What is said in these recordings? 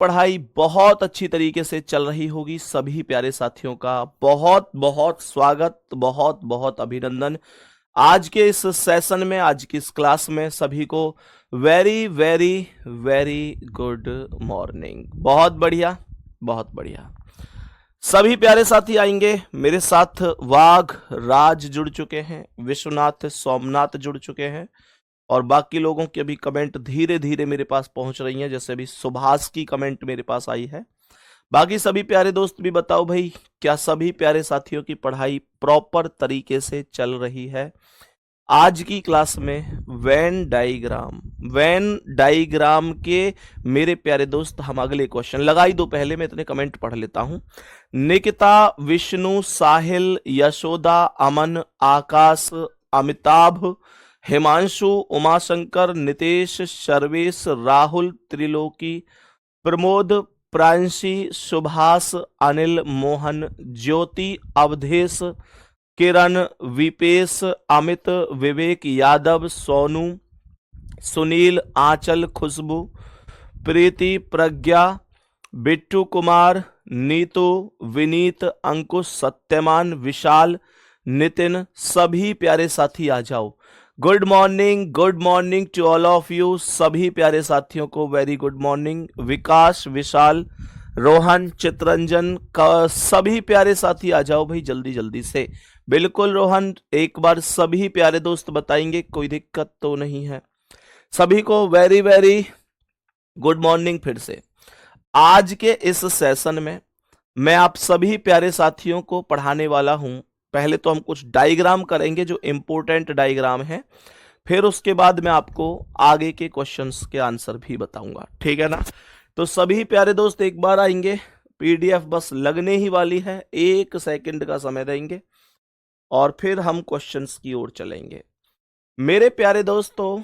पढ़ाई बहुत अच्छी तरीके से चल रही होगी। सभी प्यारे साथियों का बहुत बहुत स्वागत, बहुत बहुत अभिनंदन। आज के इस सेशन में, आज की इस क्लास में सभी को very very very good morning. बहुत बढ़िया, बहुत बढ़िया। सभी प्यारे साथी आएंगे मेरे साथ। वाघ राज जुड़ चुके हैं, विश्वनाथ सोमनाथ जुड़ चुके हैं, और बाकी लोगों की अभी कमेंट धीरे धीरे मेरे पास पहुंच रही हैं। जैसे अभी सुभाष की कमेंट मेरे पास आई है। बाकी सभी प्यारे दोस्त भी बताओ भाई, क्या सभी प्यारे साथियों की पढ़ाई प्रॉपर तरीके से चल रही है? आज की क्लास में वेन डायग्राम के मेरे प्यारे दोस्त हम अगले क्वेश्चन लगाई दो। पहले मैं इतने कमेंट पढ़ लेता हूं। निकिता, विष्णु, साहिल, यशोदा, अमन, आकाश, अमिताभ, हिमांशु, उमाशंकर, नितेश, सर्वेश, राहुल, त्रिलोकी, प्रमोद, प्रांशी, सुभाष, अनिल, मोहन, ज्योति, अवधेश, किरण, विपेश, अमित, विवेक, यादव, सोनू, सुनील, आंचल, खुशबू, प्रीति, प्रज्ञा, बिट्टू कुमार, नीतू, विनीत, अंकुश, सत्यमान, विशाल, नितिन, सभी प्यारे साथी आ जाओ। Good morning to all of you. सभी प्यारे साथियों को very good morning. Vikas, Vishal, Rohan, Chitranjan का सभी प्यारे साथी आ जाओ भाई, जल्दी जल्दी से। बिल्कुल रोहन, एक बार सभी प्यारे दोस्त बताएंगे, कोई दिक्कत तो नहीं है। सभी को वेरी वेरी गुड मॉर्निंग फिर से। आज के इस सेशन में मैं आप सभी प्यारे साथियों को पढ़ाने वाला हूं। पहले तो हम कुछ डायग्राम करेंगे जो इंपॉर्टेंट डायग्राम है, फिर उसके बाद मैं आपको आगे के क्वेश्चंस के आंसर भी बताऊंगा, ठीक है ना? तो सभी प्यारे दोस्त एक बार आएंगे। पीडीएफ बस लगने ही वाली है, 1 सेकंड का समय देंगे और फिर हम क्वेश्चंस की ओर चलेंगे। मेरे प्यारे दोस्तों,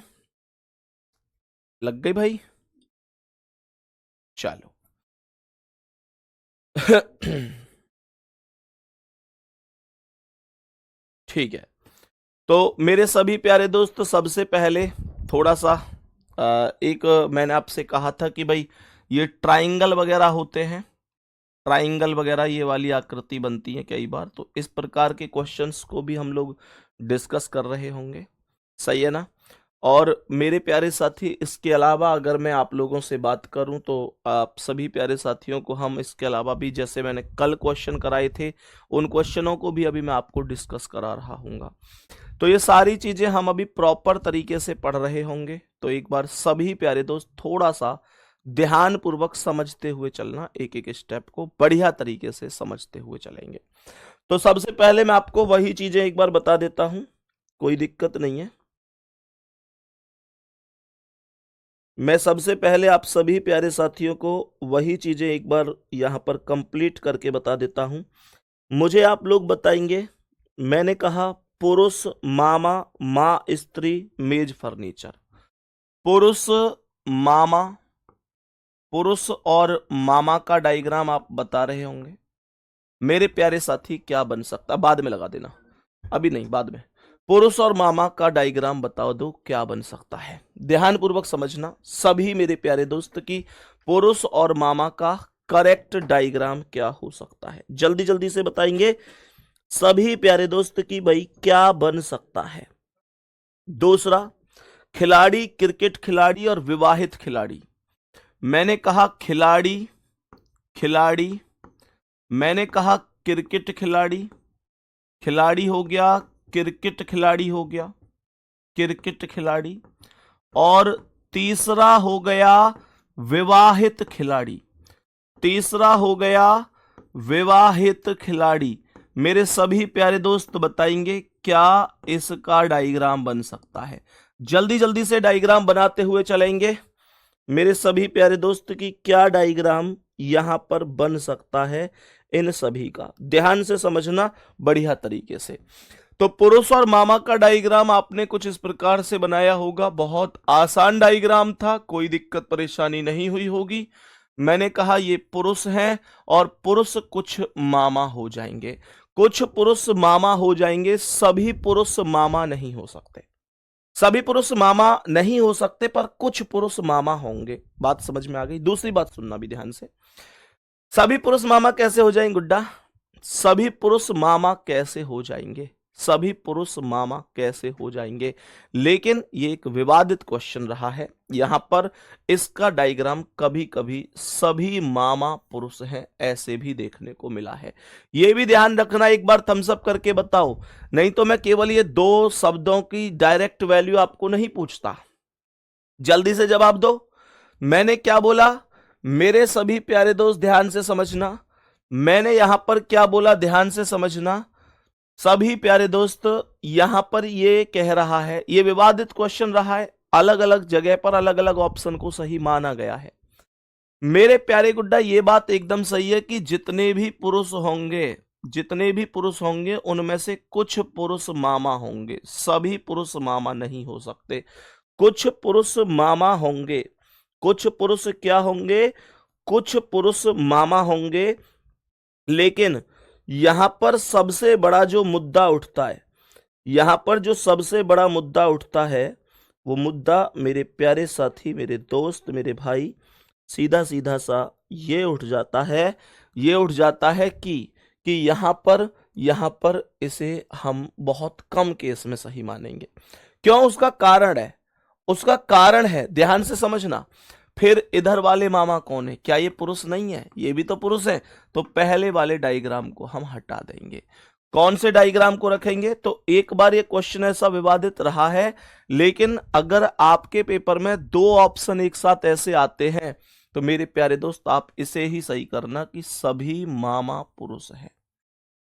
लग गई भाई? चलो ठीक है। तो मेरे सभी प्यारे दोस्त, सबसे पहले थोड़ा सा एक मैंने आपसे कहा था कि भाई ये ट्राइंगल वगैरह होते हैं, ट्राइंगल वगैरह ये वाली आकृति बनती है कई बार, तो इस प्रकार के क्वेश्चंस को भी हम लोग डिस्कस कर रहे होंगे, सही है ना? और मेरे प्यारे साथी, इसके अलावा अगर मैं आप लोगों से बात करूं तो आप सभी प्यारे साथियों को हम इसके अलावा भी, जैसे मैंने कल क्वेश्चन कराए थे, उन क्वेश्चनों को भी अभी मैं आपको डिस्कस करा रहा हूँगा। तो ये सारी चीजें हम अभी प्रॉपर तरीके से पढ़ रहे होंगे। तो एक बार सभी प्यारे दोस्त थोड़ा सा ध्यान पूर्वक समझते हुए चलना, एक एक स्टेप को बढ़िया तरीके से समझते हुए चलेंगे। तो सबसे पहले मैं आपको वही चीजें एक बार बता देता हूं, कोई दिक्कत नहीं है। मैं सबसे पहले आप सभी प्यारे साथियों को वही चीजें एक बार यहां पर कंप्लीट करके बता देता हूं। मुझे आप लोग बताएंगे, मैंने कहा पुरुष, मामा, माँ, स्त्री, मेज, फर्नीचर। पुरुष, मामा, पुरुष और मामा का डायग्राम आप बता रहे होंगे। मेरे प्यारे साथी क्या बन सकता, बाद में लगा देना, अभी नहीं, बाद में। पुरुष और मामा का डायग्राम बताओ दो, क्या बन सकता है? ध्यान पूर्वक समझना सभी मेरे प्यारे दोस्त की, पुरुष और मामा का करेक्ट डायग्राम क्या हो सकता है? जल्दी जल्दी से बताएंगे सभी प्यारे दोस्त की, भाई क्या बन सकता है? दूसरा, खिलाड़ी, क्रिकेट खिलाड़ी और विवाहित खिलाड़ी। मैंने कहा खिलाड़ी, खिलाड़ी, मैंने कहा क्रिकेट खिलाड़ी, खिलाड़ी हो गया, क्रिकेट खिलाड़ी हो गया, क्रिकेट खिलाड़ी, और तीसरा हो गया विवाहित खिलाड़ी, तीसरा हो गया विवाहित खिलाड़ी। मेरे सभी प्यारे दोस्त बताएंगे क्या इसका डायग्राम बन सकता है? जल्दी जल्दी से डायग्राम बनाते हुए चलेंगे मेरे सभी प्यारे दोस्त की, क्या डायग्राम यहां पर बन सकता है इन सभी का? ध्यान से समझना बढ़िया तरीके से। तो पुरुष और मामा का डायग्राम आपने कुछ इस प्रकार से बनाया होगा, बहुत आसान डायग्राम था, कोई दिक्कत परेशानी नहीं हुई होगी। मैंने कहा ये पुरुष हैं और पुरुष कुछ मामा हो जाएंगे, कुछ पुरुष मामा हो जाएंगे, सभी पुरुष मामा नहीं हो सकते। सभी पुरुष मामा नहीं हो सकते पर कुछ पुरुष मामा होंगे। बात समझ में आ गई? दूसरी बात सुनना भी ध्यान से। सभी पुरुष मामा कैसे हो जाएंगे गुड्डा? सभी पुरुष मामा कैसे हो जाएंगे? सभी पुरुष मामा कैसे हो जाएंगे? लेकिन ये एक विवादित क्वेश्चन रहा है। यहां पर इसका डायग्राम कभी कभी सभी मामा पुरुष हैं ऐसे भी देखने को मिला है। ये भी ध्यान रखना, एक बार थम्स अप करके बताओ, नहीं तो मैं केवल ये दो शब्दों की डायरेक्ट वैल्यू आपको नहीं पूछता। जल्दी से जवाब दो। मैंने क्या बोला? मेरे सभी प्यारे दोस्त ध्यान से समझना। मैंने यहां पर क्या बोला ध्यान से समझना। सभी प्यारे दोस्त यहां पर ये कह रहा है, ये विवादित क्वेश्चन रहा है, अलग अलग जगह पर अलग अलग ऑप्शन को सही माना गया है। मेरे प्यारे गुड्डा ये बात एकदम सही है कि जितने भी पुरुष होंगे उनमें से कुछ पुरुष मामा होंगे, सभी पुरुष मामा नहीं हो सकते। कुछ पुरुष मामा होंगे। कुछ पुरुष क्या होंगे? कुछ पुरुष मामा होंगे। लेकिन यहां पर सबसे बड़ा जो मुद्दा उठता है, यहां पर जो सबसे बड़ा मुद्दा उठता है, वो मुद्दा मेरे प्यारे साथी, मेरे दोस्त, मेरे भाई, सीधा सीधा सा ये उठ जाता है कि यहां पर इसे हम बहुत कम केस में सही मानेंगे। क्यों? उसका कारण है, ध्यान से समझना। फिर इधर वाले मामा कौन है? क्या ये पुरुष नहीं है? ये भी तो पुरुष है। तो पहले वाले डायग्राम को हम हटा देंगे। कौन से डायग्राम को रखेंगे? तो एक बार ये क्वेश्चन ऐसा विवादित रहा है, लेकिन अगर आपके पेपर में दो ऑप्शन एक साथ ऐसे आते हैं तो मेरे प्यारे दोस्त आप इसे ही सही करना कि सभी मामा पुरुष हैं।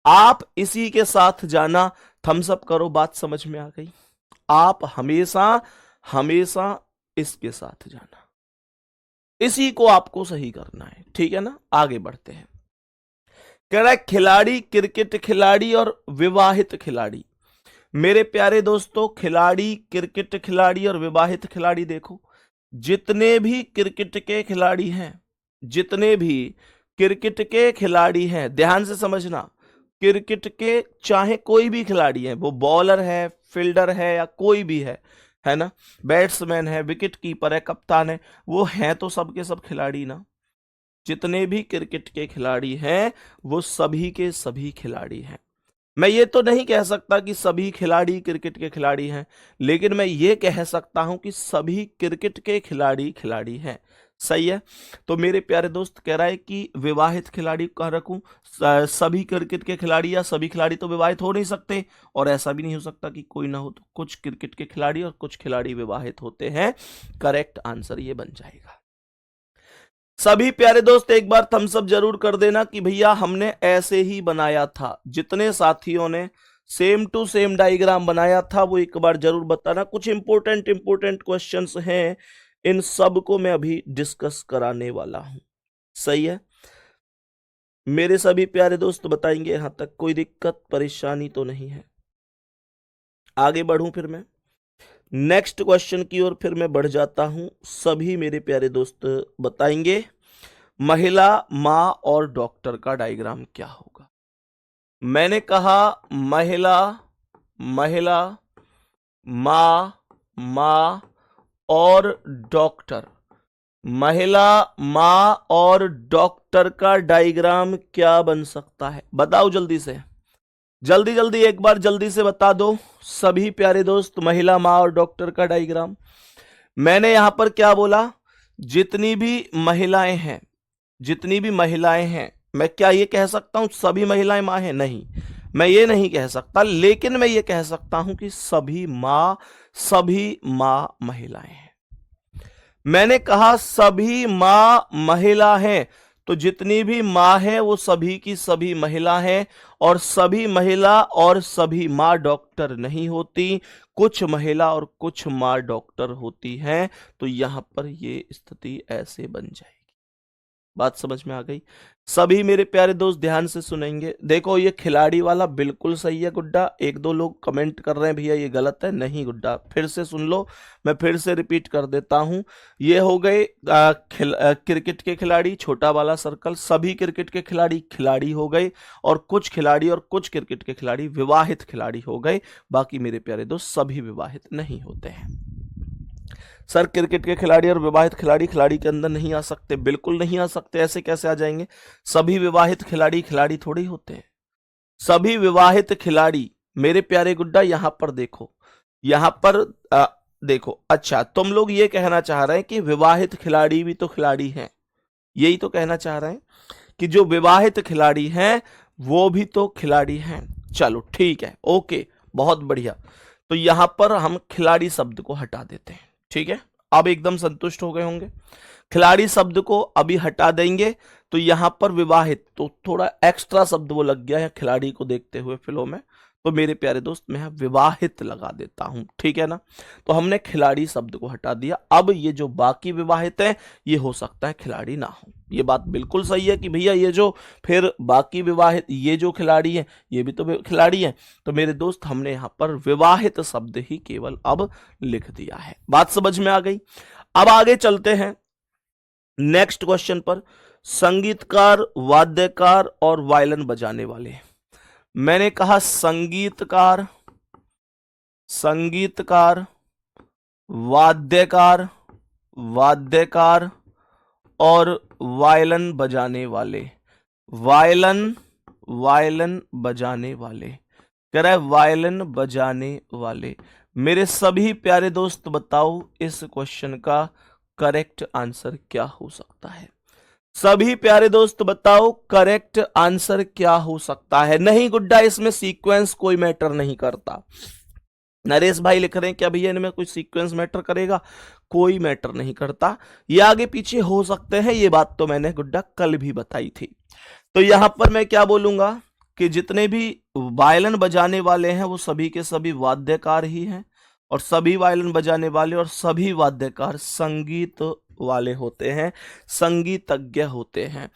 आप इसी के साथ जाना। थम्स अप करो, बात समझ में आ गई? आप हमेशा हमेशा इसके साथ जाना, इसी को आपको सही करना है, ठीक है ना? आगे बढ़ते हैं। कह रहा है खिलाड़ी, क्रिकेट खिलाड़ी और विवाहित खिलाड़ी। मेरे प्यारे दोस्तों, खिलाड़ी, क्रिकेट खिलाड़ी और विवाहित खिलाड़ी, देखो जितने भी क्रिकेट के खिलाड़ी हैं, जितने भी क्रिकेट के खिलाड़ी हैं, ध्यान से समझना, क्रिकेट के चाहे कोई भी खिलाड़ी है, वो बॉलर है, फील्डर है या कोई भी है ना, बैट्समैन है, विकेट कीपर है, कप्तान है, वो हैं तो सबके सब खिलाड़ी ना। जितने भी क्रिकेट के खिलाड़ी हैं वो सभी के सभी खिलाड़ी हैं। मैं ये तो नहीं कह सकता कि सभी खिलाड़ी क्रिकेट के खिलाड़ी हैं, लेकिन मैं ये कह सकता हूं कि सभी क्रिकेट के खिलाड़ी खिलाड़ी हैं। सही है? तो मेरे प्यारे दोस्त कह रहा है कि विवाहित खिलाड़ी कहाँ रखूं? सभी क्रिकेट के खिलाड़ी या सभी खिलाड़ी तो विवाहित हो नहीं सकते, और ऐसा भी नहीं हो सकता कि कोई ना हो। तो कुछ क्रिकेट के खिलाड़ी और कुछ खिलाड़ी विवाहित होते हैं। करेक्ट आंसर ये बन जाएगा। सभी प्यारे दोस्त एक बार थम्स अप जरूर कर देना कि भैया हमने ऐसे ही बनाया था। जितने साथियों ने सेम टू सेम डायग्राम बनाया था वो एक बार जरूर बताना। कुछ इंपोर्टेंट क्वेश्चंस हैं, इन सब को मैं अभी डिस्कस कराने वाला हूं। सही है? मेरे सभी प्यारे दोस्त बताएंगे यहां तक कोई दिक्कत परेशानी तो नहीं है? आगे बढ़ूं फिर मैं नेक्स्ट क्वेश्चन की ओर फिर मैं बढ़ जाता हूं। सभी मेरे प्यारे दोस्त बताएंगे महिला, मां और डॉक्टर का डायग्राम क्या होगा। मैंने कहा महिला, महिला, मां, मां और डॉक्टर। महिला, मां और डॉक्टर का डायग्राम क्या बन सकता है? बताओ जल्दी से, जल्दी जल्दी एक बार जल्दी से बता दो सभी प्यारे दोस्त। महिला, मां और डॉक्टर का डायग्राम। मैंने यहां पर क्या बोला? जितनी भी महिलाएं हैं, जितनी भी महिलाएं हैं, मैं क्या ये कह सकता हूं सभी महिलाएं मां हैं? नहीं, मैं ये नहीं कह सकता, लेकिन मैं ये कह सकता हूं कि सभी मां महिलाएं हैं। मैंने कहा सभी मां महिला हैं, तो जितनी भी मां है वो सभी की सभी महिला हैं, और सभी महिला और सभी मां डॉक्टर नहीं होती, कुछ महिला और कुछ मां डॉक्टर होती हैं। तो यहां पर ये स्थिति ऐसे बन जाएगी। बात समझ में आ गई? सभी मेरे प्यारे दोस्त ध्यान से सुनेंगे। देखो ये खिलाड़ी वाला बिल्कुल सही है गुड्डा। एक दो लोग कमेंट कर रहे हैं भैया ये गलत है। नहीं गुड्डा, फिर से सुन लो, मैं फिर से रिपीट कर देता हूं। ये हो गए क्रिकेट के खिलाड़ी, छोटा वाला सर्कल, सभी क्रिकेट के खिलाड़ी खिलाड़ी हो गए, और कुछ खिलाड़ी और कुछ क्रिकेट के खिलाड़ी विवाहित खिलाड़ी हो गए। बाकी मेरे प्यारे दोस्त सभी विवाहित नहीं होते हैं। सर क्रिकेट के खिलाड़ी और विवाहित खिलाड़ी खिलाड़ी के अंदर नहीं आ सकते? बिल्कुल नहीं आ सकते। ऐसे कैसे आ जाएंगे? सभी विवाहित खिलाड़ी खिलाड़ी थोड़ी होते हैं। सभी विवाहित खिलाड़ी, मेरे प्यारे गुड्डा यहां पर देखो, यहां पर देखो। अच्छा, तुम लोग ये कहना चाह रहे हैं कि विवाहित खिलाड़ी भी तो खिलाड़ी हैं, यही तो कहना चाह रहे हैं कि जो विवाहित खिलाड़ी हैं वो भी तो खिलाड़ी हैं। चलो ठीक है, ओके, बहुत बढ़िया। तो यहां पर हम खिलाड़ी शब्द को हटा देते हैं। ठीक है, अब एकदम संतुष्ट हो गए होंगे। खिलाड़ी शब्द को अभी हटा देंगे, तो यहां पर विवाहित, तो थोड़ा एक्स्ट्रा शब्द वो लग गया है खिलाड़ी को देखते हुए फिल्मों में, तो मेरे प्यारे दोस्त मैं यहाँ विवाहित लगा देता हूं। ठीक है ना? तो हमने खिलाड़ी शब्द को हटा दिया। अब ये जो बाकी विवाहित है ये हो सकता है खिलाड़ी ना हो। ये बात बिल्कुल सही है कि भैया ये जो फिर बाकी विवाहित, ये जो खिलाड़ी है ये भी तो खिलाड़ी है। तो मेरे दोस्त हमने यहां पर विवाहित शब्द ही केवल अब लिख दिया है। बात समझ में आ गई? अब आगे चलते हैं नेक्स्ट क्वेश्चन पर। संगीतकार, वाद्यकार और वायलिन बजाने वाले। मैंने कहा संगीतकार, संगीतकार, वाद्यकार, वाद्यकार और वायलिन बजाने वाले। वायलिन, वायलिन बजाने वाले, कह रहा है वायलिन बजाने वाले। मेरे सभी प्यारे दोस्त बताओ इस क्वेश्चन का करेक्ट आंसर क्या हो सकता है? सभी प्यारे दोस्त बताओ करेक्ट आंसर क्या हो सकता है? नहीं गुड्डा, इसमें सीक्वेंस कोई मैटर नहीं करता। नरेश भाई लिख रहे हैं क्या भैया इनमें कोई सीक्वेंस मैटर करेगा? कोई मैटर नहीं करता। ये आगे पीछे हो सकते हैं, ये बात तो मैंने गुड्डा कल भी बताई थी। तो यहां पर मैं क्या बोलूंगा कि जितने भी वायलिन बजाने वाले हैं वो सभी के सभी वाद्यकार ही हैं, और सभी वायलिन बजाने वाले और सभी वाद्यकार संगीत वाले होते हैं, संगीतज्ञ होते हैं।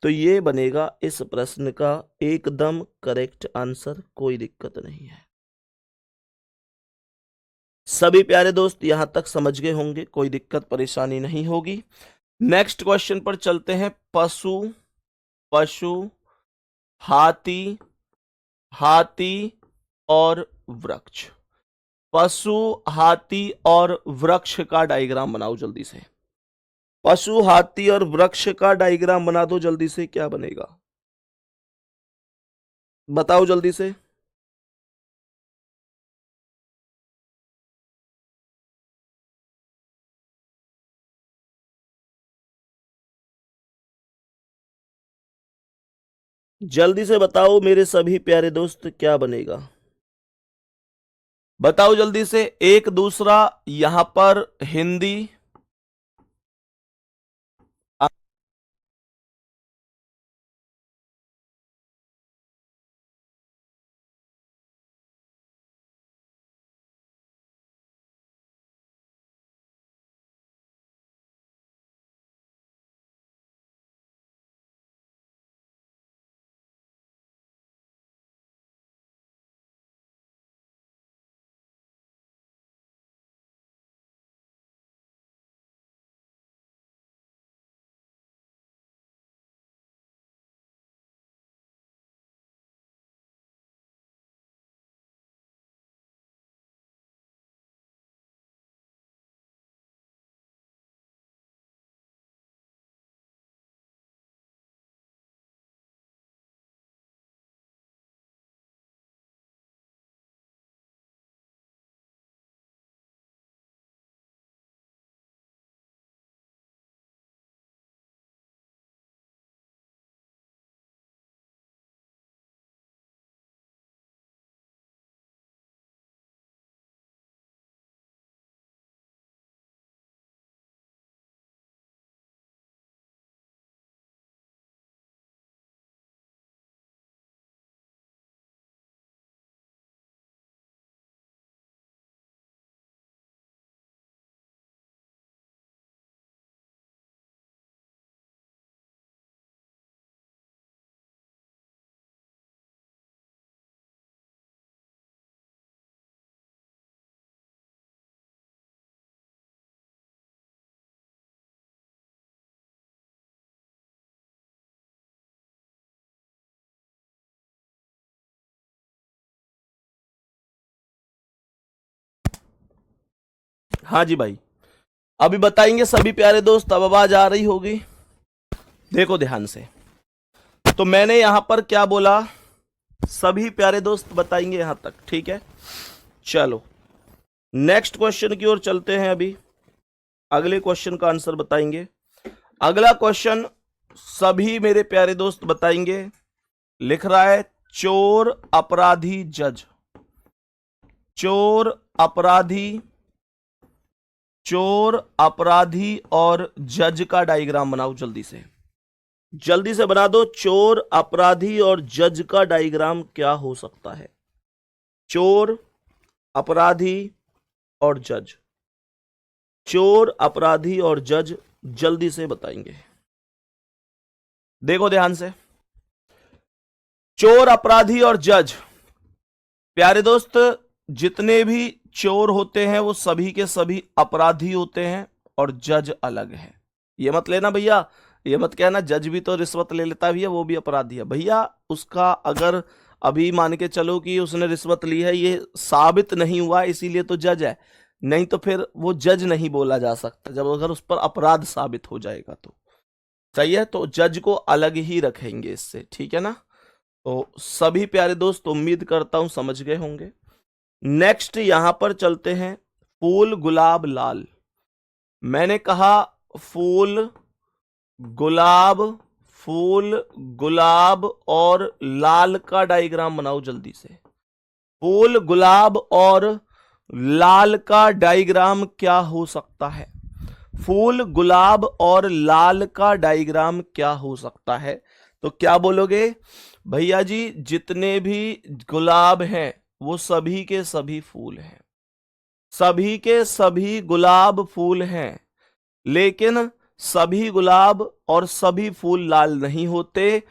तो ये बनेगा इस प्रश्न का एकदम करेक्ट आंसर, कोई दिक्कत नहीं है। सभी प्यारे दोस्त यहां तक समझ गए होंगे, कोई दिक्कत परेशानी नहीं होगी। नेक्स्ट क्वेश्चन पर चलते हैं। पशु, पशु, हाथी, हाथी और वृक्ष। पशु, हाथी और वृक्ष का डायग्राम बनाओ जल्दी से। पशु, हाथी और वृक्ष का डायग्राम बना दो जल्दी से, क्या बनेगा बताओ जल्दी से। जल्दी से बताओ मेरे सभी प्यारे दोस्त, क्या बनेगा? बताओ जल्दी से। एक दूसरा यहां पर हिंदी हाँ जी भाई, अभी बताएंगे सभी प्यारे दोस्त। अब आवाज आ रही होगी, देखो ध्यान से। तो मैंने यहां पर क्या बोला, सभी प्यारे दोस्त बताएंगे यहां तक, ठीक है। चलो नेक्स्ट क्वेश्चन की ओर चलते हैं। अभी अगले क्वेश्चन का आंसर बताएंगे। अगला क्वेश्चन सभी मेरे प्यारे दोस्त बताएंगे। लिख रहा है चोर अपराधी जज। चोर अपराधी, चोर अपराधी और जज का डायग्राम बनाओ जल्दी से। जल्दी से बना दो। चोर अपराधी और जज का डायग्राम क्या हो सकता है? चोर अपराधी और जज, चोर अपराधी और जज, जल्दी से बताएंगे। देखो ध्यान से, चोर अपराधी और जज। प्यारे दोस्त, जितने भी चोर होते हैं वो सभी के सभी अपराधी होते हैं और जज अलग है। ये मत लेना भैया, ये मत कहना जज भी तो रिश्वत ले लेता भी है, वो भी अपराधी है। भैया उसका अगर अभी मान के चलो कि उसने रिश्वत ली है, ये साबित नहीं हुआ इसीलिए तो जज है, नहीं तो फिर वो जज नहीं बोला जा सकता जब अगर उस पर अपराध साबित हो जाएगा तो। सही है, तो जज को अलग ही रखेंगे इससे, ठीक है ना। तो सभी प्यारे दोस्त उम्मीद करता हूं समझ गए होंगे। नेक्स्ट यहां पर चलते हैं, फूल गुलाब लाल। मैंने कहा फूल गुलाब, फूल गुलाब और लाल का डायग्राम बनाओ जल्दी से। फूल गुलाब और लाल का डायग्राम क्या हो सकता है? फूल गुलाब और लाल का डायग्राम क्या हो सकता है? तो क्या बोलोगे भैया जी? जितने भी गुलाब हैं वो सभी के सभी फूल हैं, सभी के सभी गुलाब फूल हैं, लेकिन सभी गुलाब और सभी फूल लाल नहीं होते।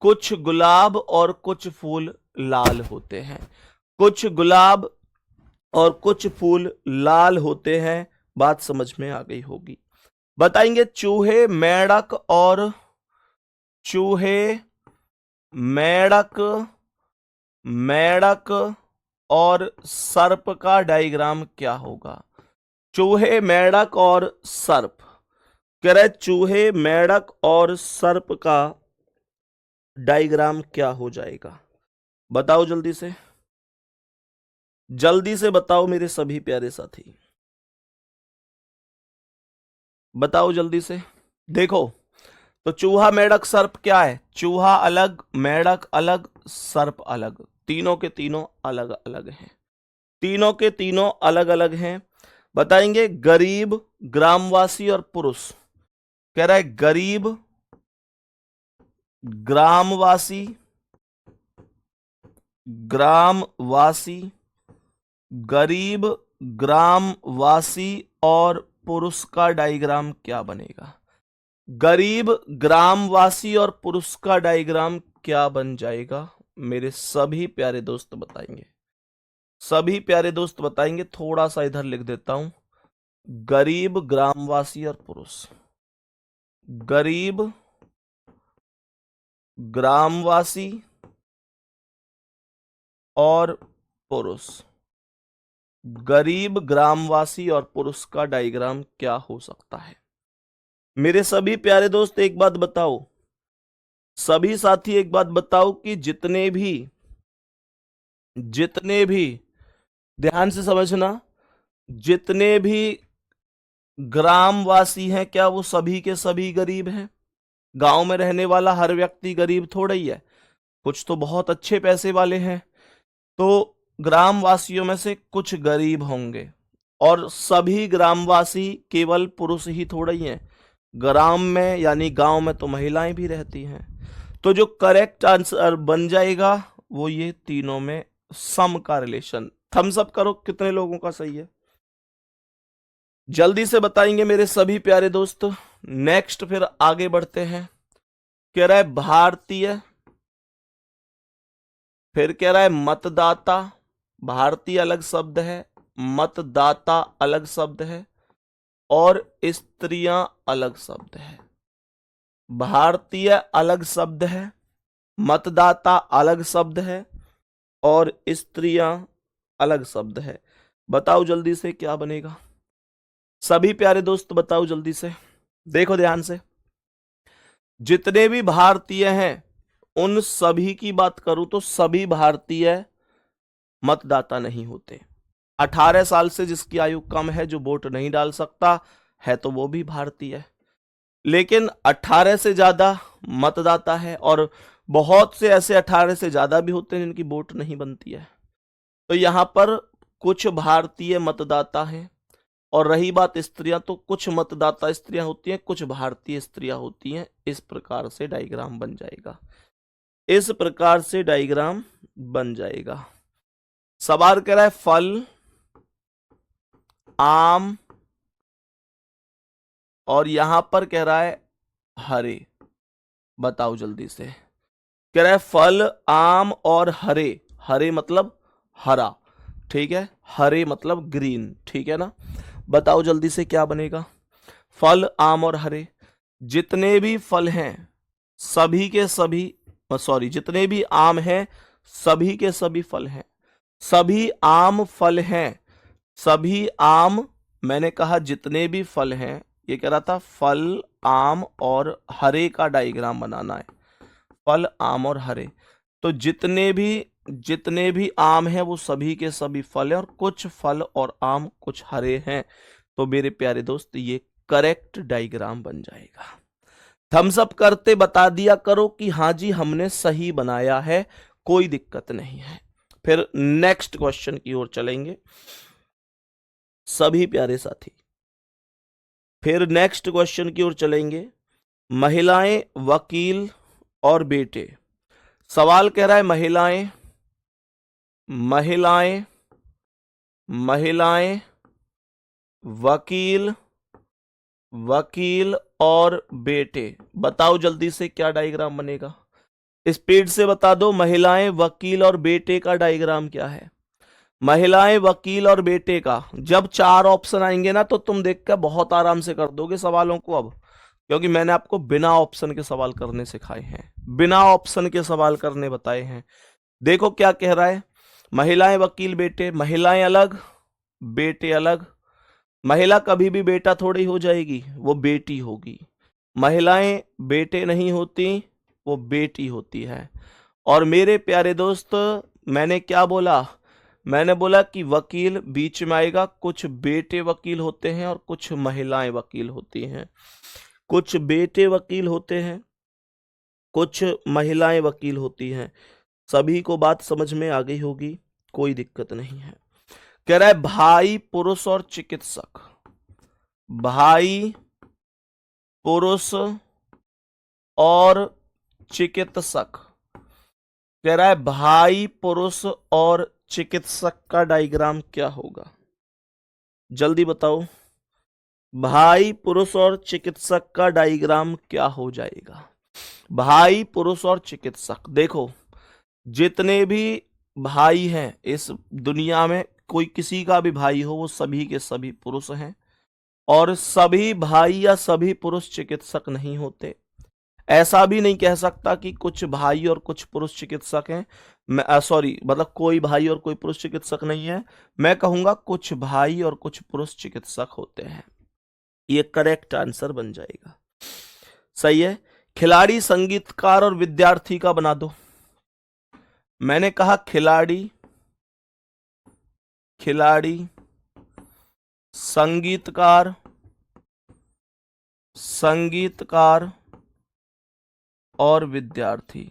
कुछ गुलाब और कुछ फूल लाल होते हैं, कुछ गुलाब और कुछ फूल लाल होते हैं। बात समझ में आ गई होगी। बताएंगे चूहे मेढक और चूहे मेढक, मेढक और सर्प का डायग्राम क्या होगा? चूहे मेढक और सर्प, कह रहे चूहे मेढक और सर्प का डायग्राम क्या हो जाएगा? बताओ जल्दी से, जल्दी से बताओ मेरे सभी प्यारे साथी, बताओ जल्दी से। देखो तो चूहा मेढक सर्प क्या है? चूहा अलग, मेढक अलग, सर्प अलग, तीनों के तीनों अलग अलग हैं, तीनों के तीनों अलग अलग हैं। बताएंगे गरीब, ग्रामवासी और पुरुष। कह रहा है गरीब, ग्रामवासी, ग्रामवासी, गरीब, ग्रामवासी और पुरुष का डायग्राम क्या बनेगा? गरीब, ग्रामवासी और पुरुष का डायग्राम क्या बन जाएगा? मेरे सभी प्यारे दोस्त बताएंगे, सभी प्यारे दोस्त बताएंगे। थोड़ा सा इधर लिख देता हूं, गरीब, ग्रामवासी और पुरुष। गरीब, ग्रामवासी और पुरुष। गरीब, ग्रामवासी और पुरुष का डायग्राम क्या हो सकता है? मेरे सभी प्यारे दोस्त एक बात बताओ, सभी साथी एक बात बताओ कि जितने भी ध्यान से समझना, जितने भी ग्रामवासी हैं क्या वो सभी के सभी गरीब हैं? गांव में रहने वाला हर व्यक्ति गरीब थोड़ा ही है, कुछ तो बहुत अच्छे पैसे वाले हैं। तो ग्रामवासियों में से कुछ गरीब होंगे और सभी ग्रामवासी केवल पुरुष ही थोड़ा ही हैं। ग्राम में यानी गांव में तो महिलाएं भी रहती हैं। तो जो करेक्ट आंसर बन जाएगा वो ये तीनों में सम का रिलेशन। थम्स अप करो कितने लोगों का सही है, जल्दी से बताएंगे मेरे सभी प्यारे दोस्त। नेक्स्ट फिर आगे बढ़ते हैं। कह रहा है भारतीय, फिर कह रहा है मतदाता। भारतीय अलग शब्द है, मतदाता अलग शब्द है और स्त्रियां अलग शब्द है। भारतीय अलग शब्द है, मतदाता अलग शब्द है और स्त्रियां अलग शब्द है। बताओ जल्दी से क्या बनेगा? सभी प्यारे दोस्त बताओ जल्दी से, देखो ध्यान से। जितने भी भारतीय हैं उन सभी की बात करूं तो सभी भारतीय मतदाता नहीं होते। 18 साल से जिसकी आयु कम है, जो वोट नहीं डाल सकता है, तो वो भी भारतीय है। लेकिन 18 से ज्यादा मतदाता है, और बहुत से ऐसे 18 से ज्यादा भी होते हैं जिनकी वोट नहीं बनती है। तो यहां पर कुछ भारतीय मतदाता हैं। और रही बात स्त्रियां, तो कुछ मतदाता स्त्रियां होती हैं, कुछ भारतीय स्त्रियां होती हैं। इस प्रकार से डायग्राम बन जाएगा, इस प्रकार से डायग्राम बन जाएगा। सवाल कह रहा है फल, आम, और यहां पर कह रहा है हरे। बताओ जल्दी से। कह रहा है फल, आम और हरे। हरे मतलब हरा, ठीक है, हरे मतलब ग्रीन, ठीक है ना। बताओ जल्दी से क्या बनेगा। फल, आम और हरे, जितने भी फल हैं सभी के सभी, सॉरी, जितने भी आम हैं सभी के सभी फल हैं, सभी आम फल हैं, सभी आम। मैंने कहा जितने भी फल हैं, ये कह रहा था फल, आम और हरे का डायग्राम बनाना है। फल, आम और हरे, तो जितने भी आम हैं वो सभी के सभी फल हैं, और कुछ फल और आम कुछ हरे हैं। तो मेरे प्यारे दोस्त ये करेक्ट डायग्राम बन जाएगा। थम्स अप करते बता दिया करो कि हाँ जी हमने सही बनाया है, कोई दिक्कत नहीं है। फिर नेक्स्ट क्वेश्चन की ओर चलेंगे सभी प्यारे साथी। फिर नेक्स्ट क्वेश्चन की ओर चलेंगे, महिलाएं, वकील और बेटे। सवाल कह रहा है महिलाएं, महिलाएं, महिलाएं, वकील, वकील और बेटे। बताओ जल्दी से क्या डायग्राम बनेगा। स्पीड से बता दो, महिलाएं, वकील और बेटे का डायग्राम क्या है। महिलाएं, वकील और बेटे का जब 4 ऑप्शन आएंगे ना, तो तुम देखकर बहुत आराम से कर दोगे सवालों को अब, क्योंकि मैंने आपको बिना ऑप्शन के सवाल करने सिखाए हैं, बिना ऑप्शन के सवाल करने बताए हैं। देखो क्या कह रहा है, महिलाएं, वकील, बेटे। महिलाएं अलग, बेटे अलग। महिला कभी भी बेटा थोड़ी हो जाएगी, वो बेटी होगी। महिलाएं बेटे नहीं होती, वो बेटी होती है। और मेरे प्यारे दोस्त, मैंने क्या बोला, मैंने बोला कि वकील बीच में आएगा। कुछ बेटे वकील होते हैं और कुछ महिलाएं वकील होती हैं, कुछ बेटे वकील होते हैं, कुछ महिलाएं वकील होती हैं। सभी को बात समझ में आ गई होगी, कोई दिक्कत नहीं है। कह रहा है भाई, पुरुष और चिकित्सक। भाई, पुरुष और चिकित्सक। कह रहा है भाई, पुरुष और चिकित्सक का डायग्राम क्या होगा। जल्दी बताओ, भाई, पुरुष और चिकित्सक का डायग्राम क्या हो जाएगा। भाई, पुरुष और चिकित्सक। देखो जितने भी भाई हैं इस दुनिया में, कोई किसी का भी भाई हो, वो सभी के सभी पुरुष हैं। और सभी भाई या सभी पुरुष चिकित्सक नहीं होते। ऐसा भी नहीं कह सकता कि कुछ भाई और कुछ पुरुष चिकित्सक हैं। मैं सॉरी, मतलब कोई भाई और कोई पुरुष चिकित्सक नहीं है। मैं कहूंगा कुछ भाई और कुछ पुरुष चिकित्सक होते हैं। ये करेक्ट आंसर बन जाएगा। सही है। खिलाड़ी, संगीतकार और विद्यार्थी का बना दो। मैंने कहा खिलाड़ी, खिलाड़ी, संगीतकार, संगीतकार और विद्यार्थी।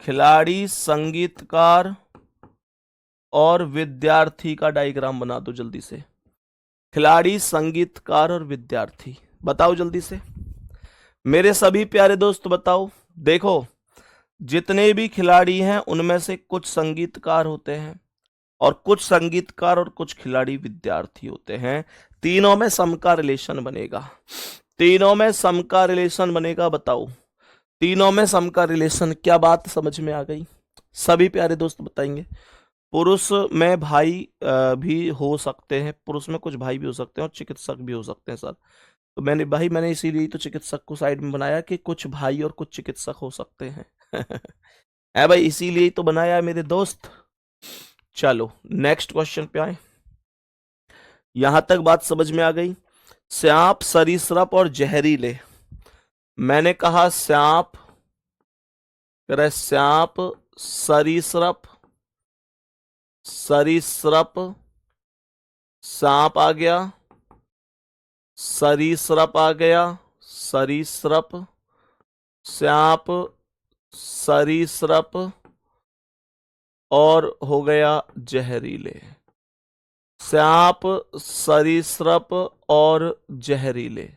खिलाड़ी, संगीतकार और विद्यार्थी का डायग्राम बना दो जल्दी से। खिलाड़ी, संगीतकार और विद्यार्थी, बताओ जल्दी से मेरे सभी प्यारे दोस्त बताओ। देखो जितने भी खिलाड़ी हैं उनमें से कुछ संगीतकार होते हैं, और कुछ संगीतकार और कुछ खिलाड़ी विद्यार्थी होते हैं। तीनों में सम का रिलेशन बनेगा, तीनों में सम का रिलेशन बनेगा। बताओ तीनों में सम का रिलेशन, क्या बात समझ में आ गई। सभी प्यारे दोस्त बताएंगे। पुरुष में भाई भी हो सकते हैं, पुरुष में कुछ भाई भी हो सकते हैं और चिकित्सक भी हो सकते हैं सर। तो मैंने इसीलिए तो चिकित्सक को साइड में बनाया कि कुछ भाई और कुछ चिकित्सक हो सकते हैं। है भाई, इसीलिए तो बनाया है मेरे दोस्त। चलो नेक्स्ट क्वेश्चन पे आए। यहां तक बात समझ में आ गई। सांप, सरीसृप और जहरीले। मैंने कहा सांप, कह रहा है सांप, सरीसृप, सरीसृप, सांप आ गया, सरीसृप आ गया, सरीसृप, सांप, सरीसृप और हो गया जहरीले। सांप, सरीसृप और जहरीले।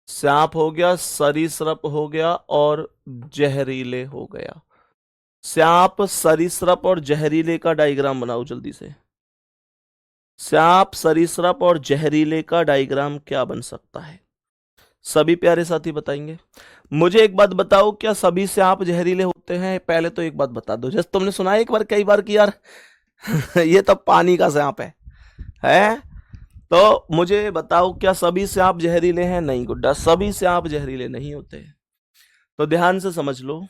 सांप हो गया, सरीसृप हो गया और जहरीले हो गया। सांप, सरीसृप और जहरीले का डायग्राम बनाओ जल्दी से। सांप, सरीसृप और जहरीले का डायग्राम क्या बन सकता है? सभी प्यारे साथी बताएंगे। मुझे एक बात बताओ, क्या सभी सांप जहरीले होते हैं? पहले तो एक बात बता दो, जैसे तुमने सुना है एक बार, कई बार कि यार ये तो पानी का सांप है? तो मुझे बताओ, क्या सभी सांप जहरीले हैं? नहीं गुड्डा, सभी सांप जहरीले नहीं होते। तो ध्यान से समझ लो,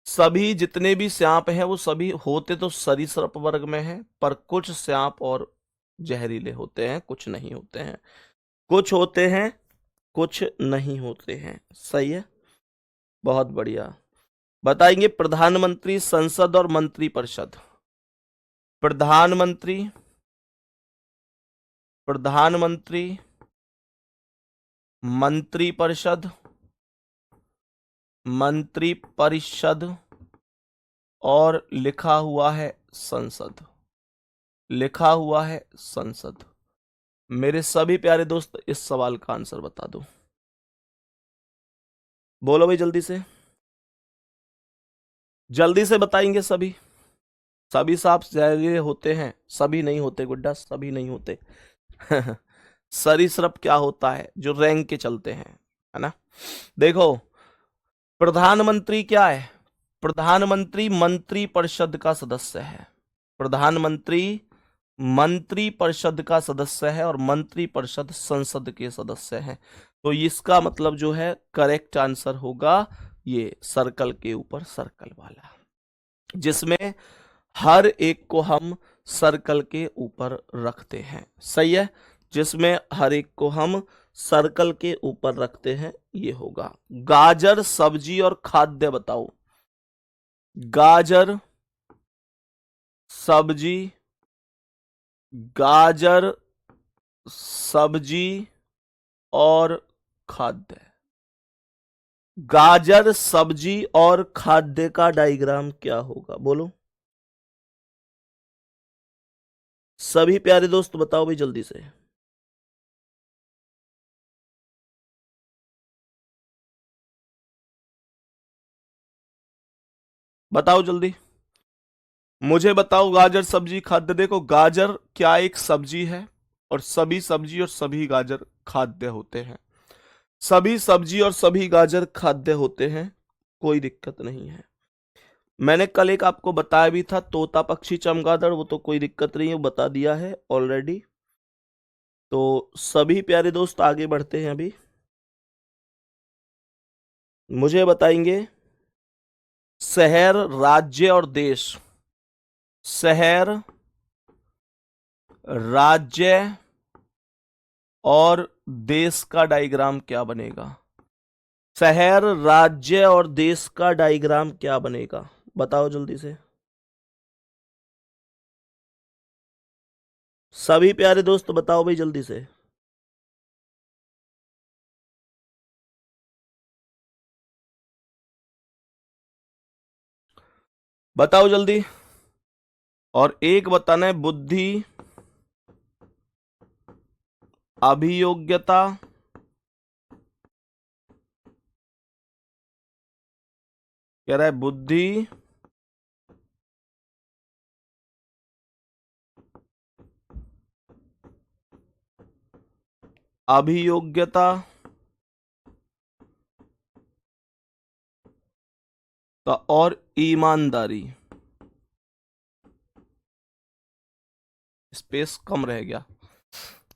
सभी जितने भी सांप हैं वो सभी होते तो सरीसृप वर्ग में हैं, पर कुछ सांप और जहरीले होते हैं, कुछ नहीं होते हैं। कुछ होते हैं, कुछ नहीं होते हैं। सही है, बहुत बढ़िया। बताएंगे प्रधानमंत्री, संसद और मंत्रिपरिषद। प्रधानमंत्री, प्रधानमंत्री, मंत्रिपरिषद, मंत्रिपरिषद और लिखा हुआ है संसद, लिखा हुआ है संसद। मेरे सभी प्यारे दोस्त इस सवाल का आंसर बता दो। बोलो भाई जल्दी से, जल्दी से बताएंगे सभी। सभी सांप जहरीले होते हैं? सभी नहीं होते गुड्डा, सभी नहीं होते। सरीसृप क्या होता है? जो रैंक के चलते हैं, है ना। देखो, प्रधानमंत्री क्या है? प्रधानमंत्री मंत्री परिषद का सदस्य है। प्रधानमंत्री मंत्री परिषद का सदस्य है और मंत्री परिषद संसद के सदस्य हैं। तो इसका मतलब जो है करेक्ट आंसर होगा ये सर्कल के ऊपर सर्कल वाला, जिसमें हर एक को हम सर्कल के ऊपर रखते हैं। सही है, जिसमें हर एक को हम सर्कल के ऊपर रखते हैं, ये होगा। गाजर, सब्जी और खाद्य बताओ। गाजर, सब्जी, गाजर, सब्जी और खाद्य। गाजर, सब्जी और खाद्य का डायग्राम क्या होगा? बोलो सभी प्यारे दोस्त, बताओ भाई जल्दी से। बताओ जल्दी, मुझे बताओ गाजर, सब्जी, खाद्य। देखो, गाजर क्या एक सब्जी है, और सभी सब्जी और सभी गाजर खाद्य होते हैं। सभी सब्जी और सभी गाजर खाद्य होते हैं, कोई दिक्कत नहीं है। मैंने कल एक आपको बताया भी था, तोता पक्षी चमगादड़, वो तो कोई दिक्कत नहीं है, वो बता दिया है ऑलरेडी। तो सभी प्यारे दोस्त आगे बढ़ते हैं अभी। मुझे बताएंगे शहर, राज्य और देश। शहर, राज्य और देश का डायग्राम क्या बनेगा? शहर, राज्य और देश का डायग्राम क्या बनेगा? बताओ जल्दी से। सभी प्यारे दोस्त बताओ भाई जल्दी से। बताओ जल्दी। और एक बताना है, बुद्धि, अभियोग्यता, कह रहा है बुद्धि, अभियोग्यता और ईमानदारी। स्पेस कम रह गया,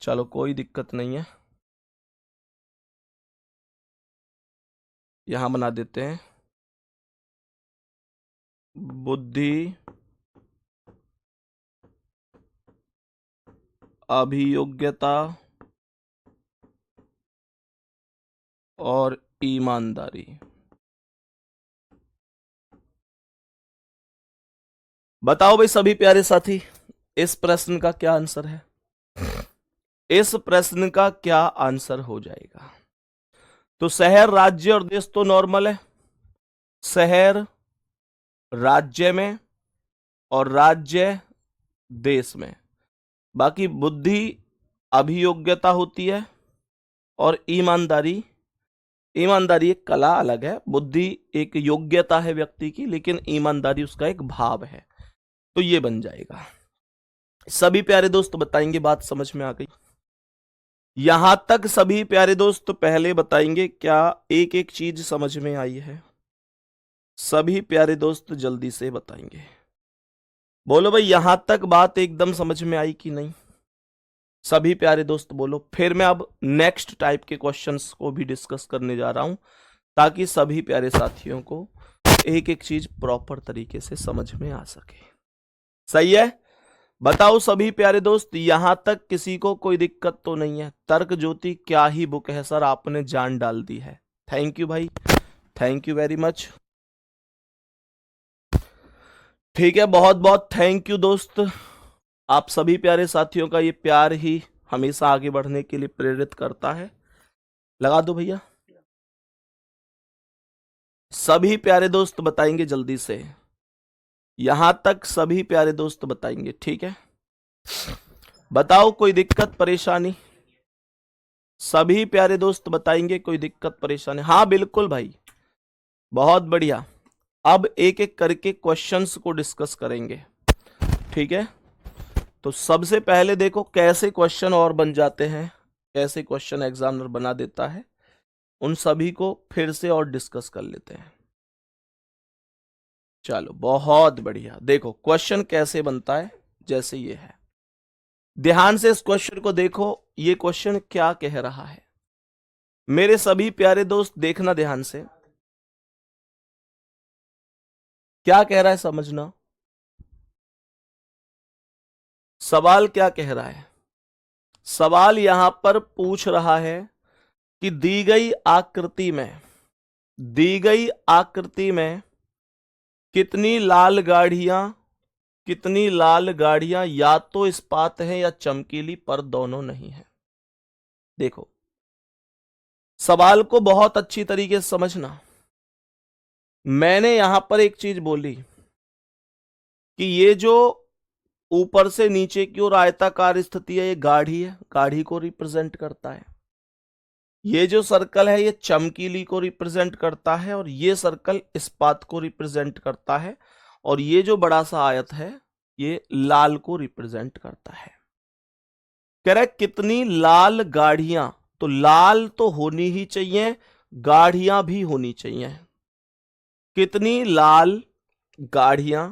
चलो कोई दिक्कत नहीं है, यहां बना देते हैं। बुद्धि, अभियोग्यता और ईमानदारी। बताओ भाई सभी प्यारे साथी, इस प्रश्न का क्या आंसर है? इस प्रश्न का क्या आंसर हो जाएगा? तो शहर, राज्य और देश तो नॉर्मल है। शहर राज्य में और राज्य देश में। बाकी बुद्धि अभियोग्यता होती है और ईमानदारी, ईमानदारी एक कला अलग है। बुद्धि एक योग्यता है व्यक्ति की, लेकिन ईमानदारी उसका एक भाव है। तो ये बन जाएगा। सभी प्यारे दोस्त बताएंगे, बात समझ में आ गई? यहां तक सभी प्यारे दोस्त पहले बताएंगे क्या एक एक चीज समझ में आई है? सभी प्यारे दोस्त जल्दी से बताएंगे। बोलो भाई, यहां तक बात एकदम समझ में आई कि नहीं? सभी प्यारे दोस्त बोलो। फिर मैं अब नेक्स्ट टाइप के क्वेश्चंस को भी डिस्कस करने जा रहा हूं, ताकि सभी प्यारे साथियों को एक एक चीज प्रॉपर तरीके से समझ में आ सके। सही है? बताओ सभी प्यारे दोस्त, यहां तक किसी को कोई दिक्कत तो नहीं है? तर्क ज्योति क्या ही बुक है सर, आपने जान डाल दी है। थैंक यू भाई, थैंक यू वेरी मच। ठीक है, बहुत बहुत थैंक यू दोस्त। आप सभी प्यारे साथियों का ये प्यार ही हमेशा आगे बढ़ने के लिए प्रेरित करता है। लगा दो भैया। सभी प्यारे दोस्त बताएंगे जल्दी से। यहां तक सभी प्यारे दोस्त बताएंगे, ठीक है? बताओ कोई दिक्कत परेशानी? सभी प्यारे दोस्त बताएंगे कोई दिक्कत परेशानी? हाँ बिल्कुल भाई, बहुत बढ़िया। अब एक एक करके क्वेश्चंस को डिस्कस करेंगे, ठीक है? तो सबसे पहले देखो कैसे क्वेश्चन और बन जाते हैं, कैसे क्वेश्चन एग्जामिनर बना देता है, उन सभी को फिर से और डिस्कस कर लेते हैं। चलो बहुत बढ़िया। देखो क्वेश्चन कैसे बनता है, जैसे ये है। ध्यान से इस क्वेश्चन को देखो, ये क्वेश्चन क्या कह रहा है मेरे सभी प्यारे दोस्त, देखना ध्यान से। क्या कह रहा है समझना। सवाल क्या कह रहा है? सवाल यहां पर पूछ रहा है कि दी गई आकृति में, दी गई आकृति में कितनी लाल गाड़ियां या तो इस्पात है या चमकीली, पर दोनों नहीं है। देखो सवाल को बहुत अच्छी तरीके से समझना। मैंने यहां पर एक चीज बोली कि ये जो ऊपर से नीचे की ओर आयताकार स्थिति है, ये गाढ़ी है, गाढ़ी को रिप्रेजेंट करता है। ये जो सर्कल है ये चमकीली को रिप्रेजेंट करता है, और ये सर्कल इस्पात को रिप्रेजेंट करता है, और ये जो बड़ा सा आयत है ये लाल को रिप्रेजेंट करता है। कह रहा है कितनी लाल गाड़ियां, तो लाल तो होनी ही चाहिए, गाड़ियां भी होनी चाहिए। कितनी लाल गाड़ियां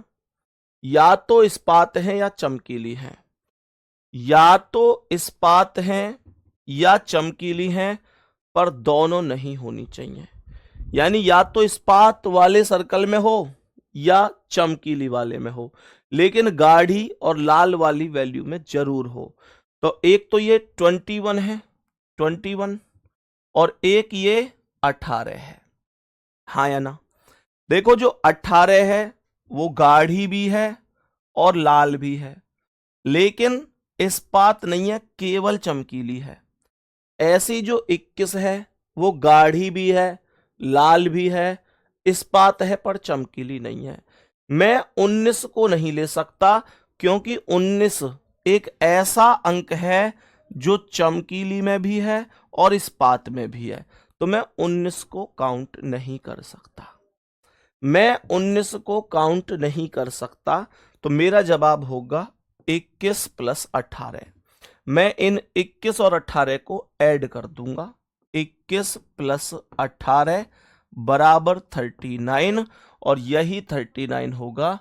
या तो इस्पात हैं या चमकीली हैं, या तो इस्पात हैं या चमकीली हैं, पर दोनों नहीं होनी चाहिए। यानी या तो इस्पात वाले सर्कल में हो या चमकीली वाले में हो, लेकिन गाढ़ी और लाल वाली वैल्यू में जरूर हो। तो एक तो ये 21 है, 21, और एक ये 18 है। हाँ या ना? देखो जो 18 है वो गाढ़ी भी है और लाल भी है, लेकिन इस्पात नहीं है, केवल चमकीली है। ऐसी जो 21 है वो गाढ़ी भी है, लाल भी है, इस्पात है, पर चमकीली नहीं है। मैं 19 को नहीं ले सकता, क्योंकि 19 एक ऐसा अंक है जो चमकीली में भी है और इस्पात में भी है, तो मैं 19 को काउंट नहीं कर सकता। मैं 19 को काउंट नहीं कर सकता, तो मेरा जवाब होगा 21 + 18। मैं इन 21 और 18 को ऐड कर दूंगा। 21 + 18 = 39, और यही 39 होगा